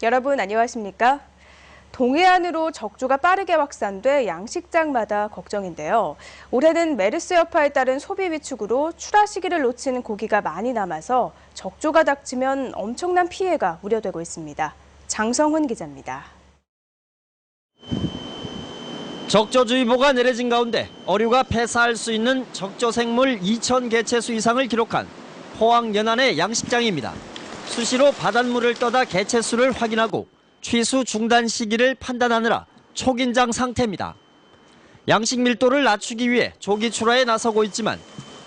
여러분 안녕하십니까? 동해안으로 적조가 빠르게 확산돼 양식장마다 걱정인데요. 올해는 메르스 여파에 따른 소비 위축으로 출하 시기를 놓친 고기가 많이 남아서 적조가 닥치면 엄청난 피해가 우려되고 있습니다. 장성훈 기자입니다. 적조주의보가 내려진 가운데 어류가 폐사할 수 있는 적조생물 2,000개체수 이상을 기록한 포항 연안의 양식장입니다. 수시로 바닷물을 떠다 개체수를 확인하고 취수 중단 시기를 판단하느라 초긴장 상태입니다. 양식 밀도를 낮추기 위해 조기 출하에 나서고 있지만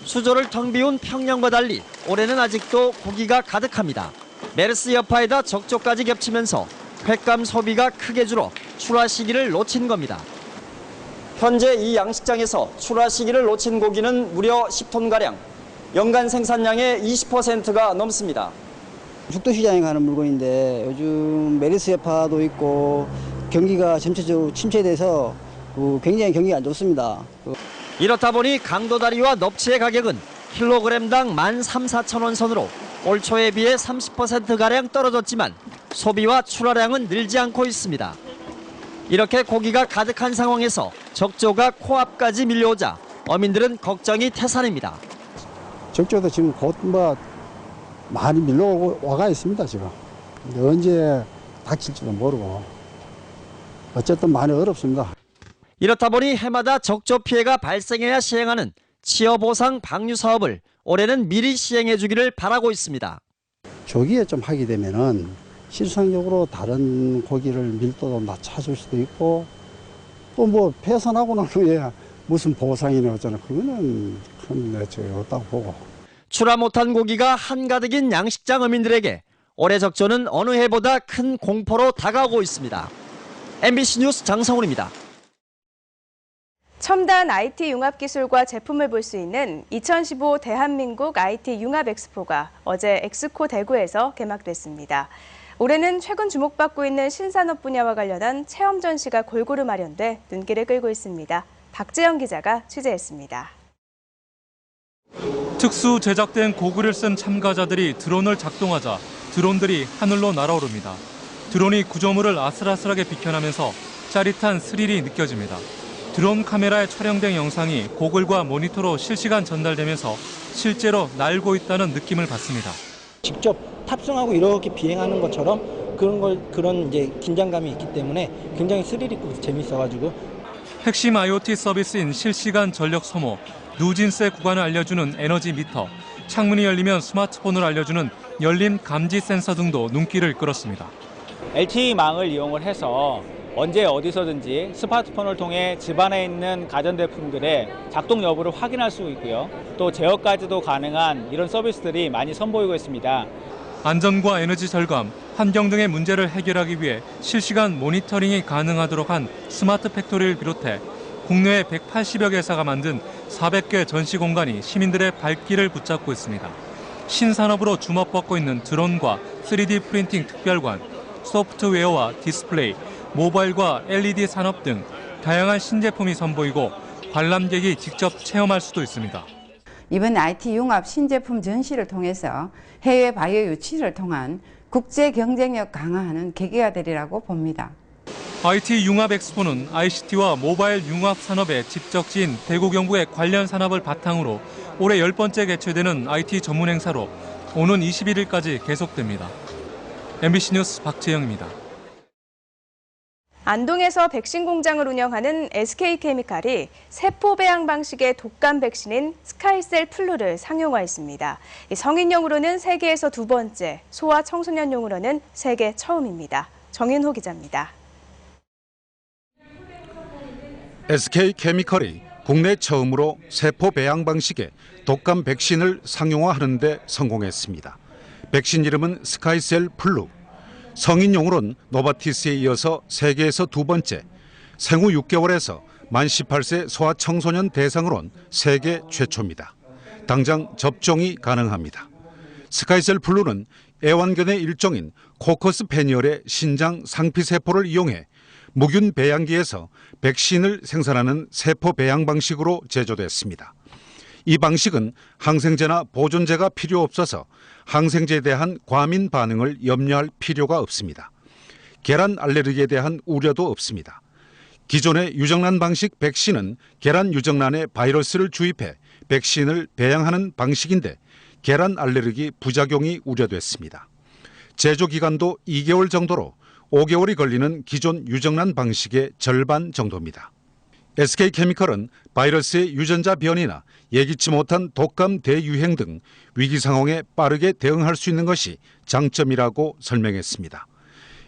수조를 텅 비운 평년과 달리 올해는 아직도 고기가 가득합니다. 메르스 여파에다 적조까지 겹치면서 횟감 소비가 크게 줄어 출하 시기를 놓친 겁니다. 현재 이 양식장에서 출하 시기를 놓친 고기는 무려 10톤가량, 연간 생산량의 20%가 넘습니다. 죽도시장에 가는 물건인데 요즘 메르스 여파도 있고 경기가 전체적으로 침체돼서 굉장히 경기가 안 좋습니다. 이렇다 보니 강도다리와 넙치의 가격은 킬로그램당 13,000~14,000원 선으로 올 초에 비해 30%가량 떨어졌지만 소비와 출하량은 늘지 않고 있습니다. 이렇게 고기가 가득한 상황에서 적조가 코앞까지 밀려오자 어민들은 걱정이 태산입니다. 적조도 지금 곧 많이 밀려와가 있습니다, 지금. 근데 언제 닥칠지도 모르고. 어쨌든 많이 어렵습니다. 이렇다 보니 해마다 적조 피해가 발생해야 시행하는 치어보상 방류 사업을 올해는 미리 시행해 주기를 바라고 있습니다. 조기에 좀 하게 되면은 실상적으로 다른 고기를 밀도도 낮춰줄 수도 있고 또 폐선하고 난 후에 무슨 보상이나 어쩌나 그거는 큰 없다고 보고. 출하 못한 고기가 한가득인 양식장 어민들에게 올해 적조는 어느 해보다 큰 공포로 다가오고 있습니다. MBC 뉴스 장성훈입니다. 첨단 IT 융합 기술과 제품을 볼 수 있는 2015 대한민국 IT 융합 엑스포가 어제 엑스코 대구에서 개막됐습니다. 올해는 최근 주목받고 있는 신산업 분야와 관련한 체험 전시가 골고루 마련돼 눈길을 끌고 있습니다. 박재영 기자가 취재했습니다. 특수 제작된 고글을 쓴 참가자들이 드론을 작동하자 드론들이 하늘로 날아오릅니다. 드론이 구조물을 아슬아슬하게 비켜나면서 짜릿한 스릴이 느껴집니다. 드론 카메라에 촬영된 영상이 고글과 모니터로 실시간 전달되면서 실제로 날고 있다는 느낌을 받습니다. 직접 탑승하고 이렇게 비행하는 것처럼 그런 이제 긴장감이 있기 때문에 굉장히 스릴 있고 재밌어가지고. 핵심 IoT 서비스인 실시간 전력 소모, 누진세 구간을 알려주는 에너지 미터, 창문이 열리면 스마트폰을 알려주는 열림 감지 센서 등도 눈길을 끌었습니다. LTE망을 이용을 해서 언제 어디서든지 스마트폰을 통해 집안에 있는 가전제품들의 작동 여부를 확인할 수 있고요. 또 제어까지도 가능한 이런 서비스들이 많이 선보이고 있습니다. 안전과 에너지 절감, 환경 등의 문제를 해결하기 위해 실시간 모니터링이 가능하도록 한 스마트 팩토리를 비롯해 국내에 180여 개사가 만든 400개 전시 공간이 시민들의 발길을 붙잡고 있습니다. 신산업으로 주목받고 있는 드론과 3D 프린팅 특별관, 소프트웨어와 디스플레이, 모바일과 LED 산업 등 다양한 신제품이 선보이고 관람객이 직접 체험할 수도 있습니다. 이번 IT 융합 신제품 전시를 통해서 해외 바이오 유치를 통한 국제 경쟁력 강화하는 계기가 되리라고 봅니다. IT 융합 엑스포는 ICT와 모바일 융합 산업의 집적지인 대구 경북의 관련 산업을 바탕으로 올해 10번째 개최되는 IT 전문 행사로 오는 21일까지 계속됩니다. MBC 뉴스 박재영입니다. 안동에서 백신 공장을 운영하는 SK케미칼이 세포 배양 방식의 독감 백신인 스카이셀 플루를 상용화했습니다. 성인용으로는 세계에서 두 번째, 소아 청소년용으로는 세계 처음입니다. 정윤호 기자입니다. SK케미칼이 국내 처음으로 세포 배양 방식의 독감 백신을 상용화하는 데 성공했습니다. 백신 이름은 스카이셀 플루. 성인용으로는 노바티스에 이어서 세계에서 두 번째, 생후 6개월에서 만 18세 소아청소년 대상으론 세계 최초입니다. 당장 접종이 가능합니다. 스카이셀 플루는 애완견의 일종인 코커스 페니얼의 신장 상피세포를 이용해 무균 배양기에서 백신을 생산하는 세포 배양 방식으로 제조됐습니다. 이 방식은 항생제나 보존제가 필요 없어서 항생제에 대한 과민 반응을 염려할 필요가 없습니다. 계란 알레르기에 대한 우려도 없습니다. 기존의 유정란 방식 백신은 계란 유정란에 바이러스를 주입해 백신을 배양하는 방식인데 계란 알레르기 부작용이 우려됐습니다. 제조 기간도 2개월 정도로 5개월이 걸리는 기존 유정란 방식의 절반 정도입니다. SK케미컬은 바이러스의 유전자 변이나 예기치 못한 독감 대유행 등 위기 상황에 빠르게 대응할 수 있는 것이 장점이라고 설명했습니다.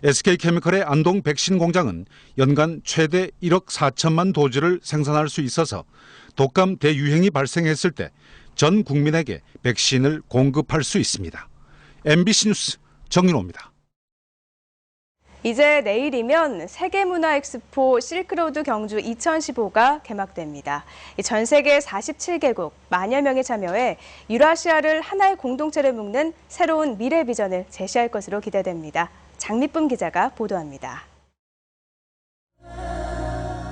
SK케미컬의 안동 백신 공장은 연간 최대 1억 4천만 도즈를 생산할 수 있어서 독감 대유행이 발생했을 때 전 국민에게 백신을 공급할 수 있습니다. MBC 뉴스 정윤호입니다. 이제 내일이면 세계문화엑스포 실크로드 경주 2015가 개막됩니다. 전 세계 47개국 만여 명이 참여해 유라시아를 하나의 공동체로 묶는 새로운 미래 비전을 제시할 것으로 기대됩니다. 장미쁨 기자가 보도합니다.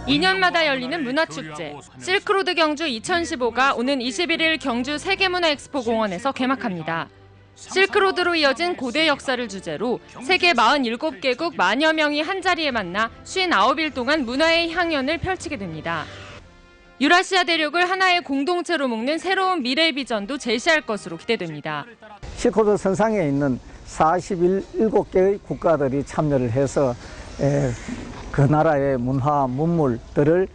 2년마다 열리는 문화축제 실크로드 경주 2015가 오는 21일 경주 세계문화엑스포 공원에서 개막합니다. 실크로드로 이어진 고대 역사를 주제로 세계 47개국 만여 명이 한자리에 만나 59일 동안 문화의 향연을 펼치게 됩니다. 유라시아 대륙을 하나의 공동체로 묶는 새로운 미래 비전도 제시할 것으로 기대됩니다. 실크로드 선상에 있는 47개의 국가들이 참여를 해서 그 나라의 문화, 문물들을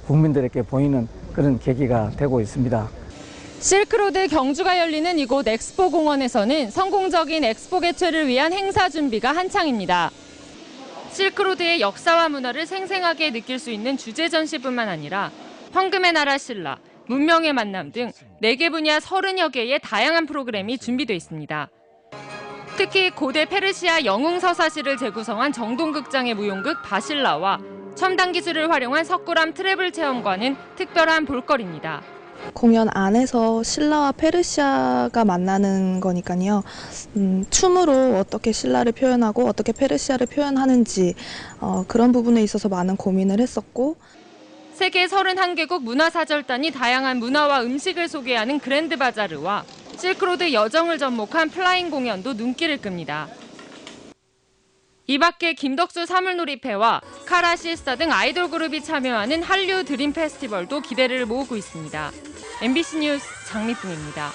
국민들에게 보이는 그런 계기가 되고 있습니다. 실크로드 경주가 열리는 이곳 엑스포 공원에서는 성공적인 엑스포 개최를 위한 행사 준비가 한창입니다. 실크로드의 역사와 문화를 생생하게 느낄 수 있는 주제 전시뿐만 아니라 황금의 나라 신라, 문명의 만남 등 4개 분야 30여 개의 다양한 프로그램이 준비돼 있습니다. 특히 고대 페르시아 영웅서사시를 재구성한 정동극장의 무용극 바실라와 첨단 기술을 활용한 석굴암 트래블 체험관은 특별한 볼거리입니다. 공연 안에서 신라와 페르시아가 만나는 거니까요. 춤으로 어떻게 신라를 표현하고 어떻게 페르시아를 표현하는지 그런 부분에 있어서 많은 고민을 했었고 세계 31개국 문화사절단이 다양한 문화와 음식을 소개하는 그랜드 바자르와 실크로드 여정을 접목한 플라잉 공연도 눈길을 끕니다. 이 밖에 김덕수 사물놀이패와 카라시스타 등 아이돌 그룹이 참여하는 한류 드림 페스티벌도 기대를 모으고 있습니다. MBC 뉴스 장미쁨입니다.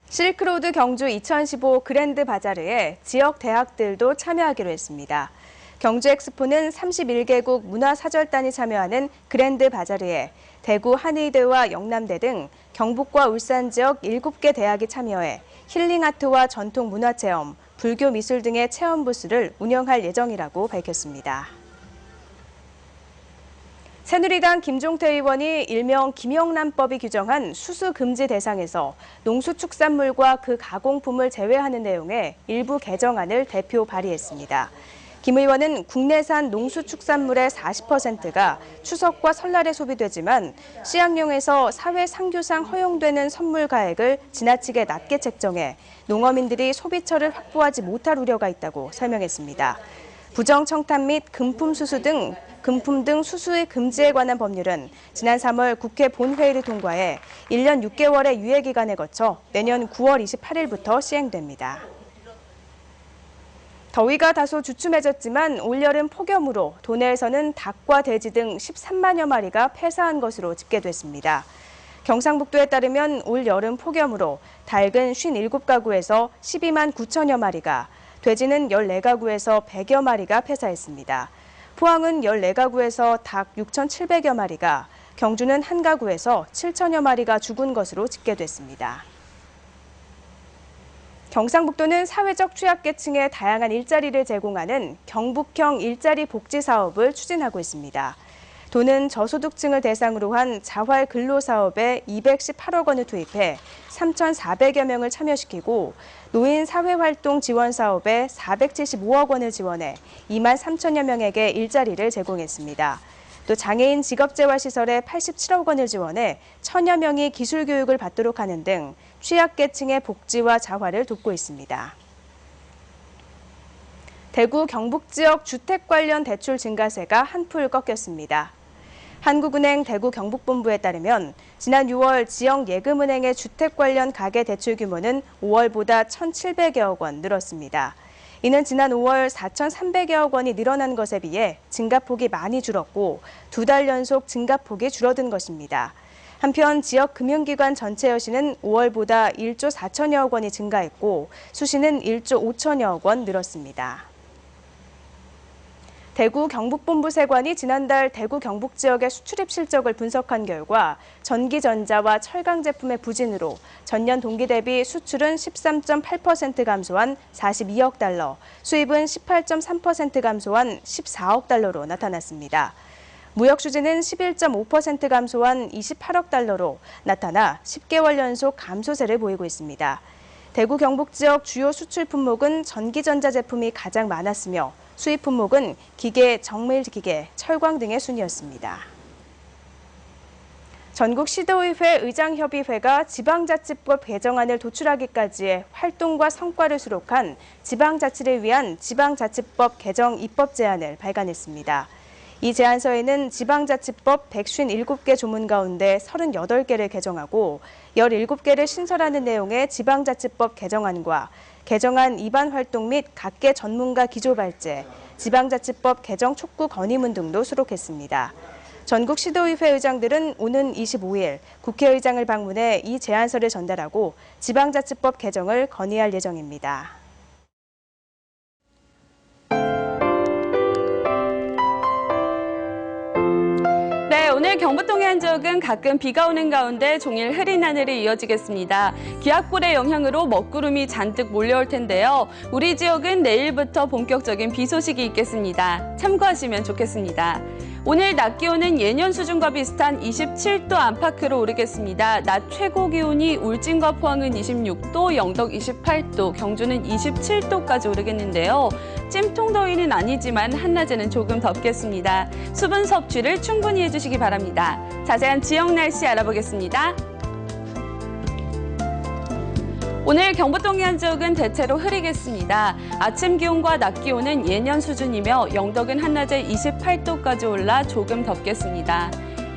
실크로드 경주 2015 그랜드 바자르에 지역 대학들도 참여하기로 했습니다. 경주 엑스포는 31개국 문화사절단이 참여하는 그랜드 바자르에 대구 한의대와 영남대 등 경북과 울산 지역 7개 대학이 참여해 힐링아트와 전통문화체험, 불교 미술 등의 체험 부스를 운영할 예정이라고 밝혔습니다. 새누리당 김종태 의원이 일명 김영란법이 규정한 수수 금지 대상에서 농수축산물과 그 가공품을 제외하는 내용의 일부 개정안을 대표 발의했습니다. 김 의원은 국내산 농수축산물의 40%가 추석과 설날에 소비되지만 시약용에서 사회상규상 허용되는 선물 가액을 지나치게 낮게 책정해 농어민들이 소비처를 확보하지 못할 우려가 있다고 설명했습니다. 부정청탁 및 금품 등 수수의 금지에 관한 법률은 지난 3월 국회 본회의를 통과해 1년 6개월의 유예기간에 거쳐 내년 9월 28일부터 시행됩니다. 더위가 다소 주춤해졌지만 올여름 폭염으로 도내에서는 닭과 돼지 등 13만여 마리가 폐사한 것으로 집계됐습니다. 경상북도에 따르면 올여름 폭염으로 닭은 57가구에서 12만 9천여 마리가, 돼지는 14가구에서 100여 마리가 폐사했습니다. 포항은 14가구에서 닭 6,700여 마리가, 경주는 1가구에서 7천여 마리가 죽은 것으로 집계됐습니다. 경상북도는 사회적 취약계층에 다양한 일자리를 제공하는 경북형 일자리 복지 사업을 추진하고 있습니다. 도는 저소득층을 대상으로 한 자활 근로 사업에 218억 원을 투입해 3,400여 명을 참여시키고 노인 사회활동 지원 사업에 475억 원을 지원해 2만 3천여 명에게 일자리를 제공했습니다. 또 장애인 직업재활시설에 87억 원을 지원해 1,000여 명이 기술교육을 받도록 하는 등 취약계층의 복지와 자활을 돕고 있습니다. 대구 경북 지역 주택 관련 대출 증가세가 한풀 꺾였습니다. 한국은행 대구 경북본부에 따르면 지난 6월 지역 예금은행의 주택 관련 가계 대출 규모는 5월보다 1,700여억 원 늘었습니다. 이는 지난 5월 4,300여억 원이 늘어난 것에 비해 증가폭이 많이 줄었고 2달 연속 증가폭이 줄어든 것입니다. 한편 지역 금융기관 전체 여신은 5월보다 1조 4천여억 원이 증가했고 수신은 1조 5천여억 원 늘었습니다. 대구 경북본부세관이 지난달 대구 경북 지역의 수출입 실적을 분석한 결과 전기전자와 철강 제품의 부진으로 전년 동기 대비 수출은 13.8% 감소한 42억 달러, 수입은 18.3% 감소한 14억 달러로 나타났습니다. 무역 수지는 11.5% 감소한 28억 달러로 나타나 10개월 연속 감소세를 보이고 있습니다. 대구 경북 지역 주요 수출 품목은 전기전자 제품이 가장 많았으며 수입 품목은 기계, 정밀기계, 철광 등의 순이었습니다. 전국시도의회 의장협의회가 지방자치법 개정안을 도출하기까지의 활동과 성과를 수록한 지방자치를 위한 지방자치법 개정 입법 제안을 발간했습니다. 이 제안서에는 지방자치법 157개 조문 가운데 38개를 개정하고 17개를 신설하는 내용의 지방자치법 개정안과 개정안 입안 활동 및 각계 전문가 기조 발제, 지방자치법 개정 촉구 건의문 등도 수록했습니다. 전국 시도의회 의장들은 오는 25일 국회의장을 방문해 이 제안서를 전달하고 지방자치법 개정을 건의할 예정입니다. 네, 오늘 경북동해 한 지역은 가끔 비가 오는 가운데 종일 흐린 하늘이 이어지겠습니다. 기압골의 영향으로 먹구름이 잔뜩 몰려올 텐데요. 우리 지역은 내일부터 본격적인 비 소식이 있겠습니다. 참고하시면 좋겠습니다. 오늘 낮 기온은 예년 수준과 비슷한 27도 안팎으로 오르겠습니다. 낮 최고 기온이 울진과 포항은 26도, 영덕 28도, 경주는 27도까지 오르겠는데요. 찜통 더위는 아니지만 한낮에는 조금 덥겠습니다. 수분 섭취를 충분히 해주시기 바랍니다. 자세한 지역 날씨 알아보겠습니다. 오늘 경북 동해안 지역은 대체로 흐리겠습니다. 아침 기온과 낮 기온은 예년 수준이며 영덕은 한낮에 28도까지 올라 조금 덥겠습니다.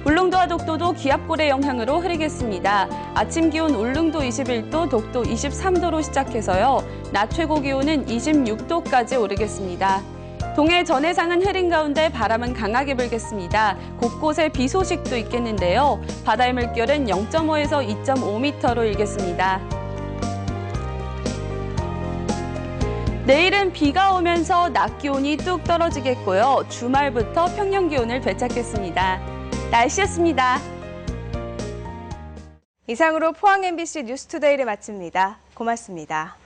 울릉도와 독도도 기압골의 영향으로 흐리겠습니다. 아침 기온 울릉도 21도, 독도 23도로 시작해서요. 낮 최고 기온은 26도까지 오르겠습니다. 동해 전해상은 흐린 가운데 바람은 강하게 불겠습니다. 곳곳에 비 소식도 있겠는데요. 바다의 물결은 0.5에서 2.5m로 일겠습니다. 내일은 비가 오면서 낮 기온이 뚝 떨어지겠고요. 주말부터 평년 기온을 되찾겠습니다. 날씨였습니다. 이상으로 포항 MBC 뉴스투데이를 마칩니다. 고맙습니다.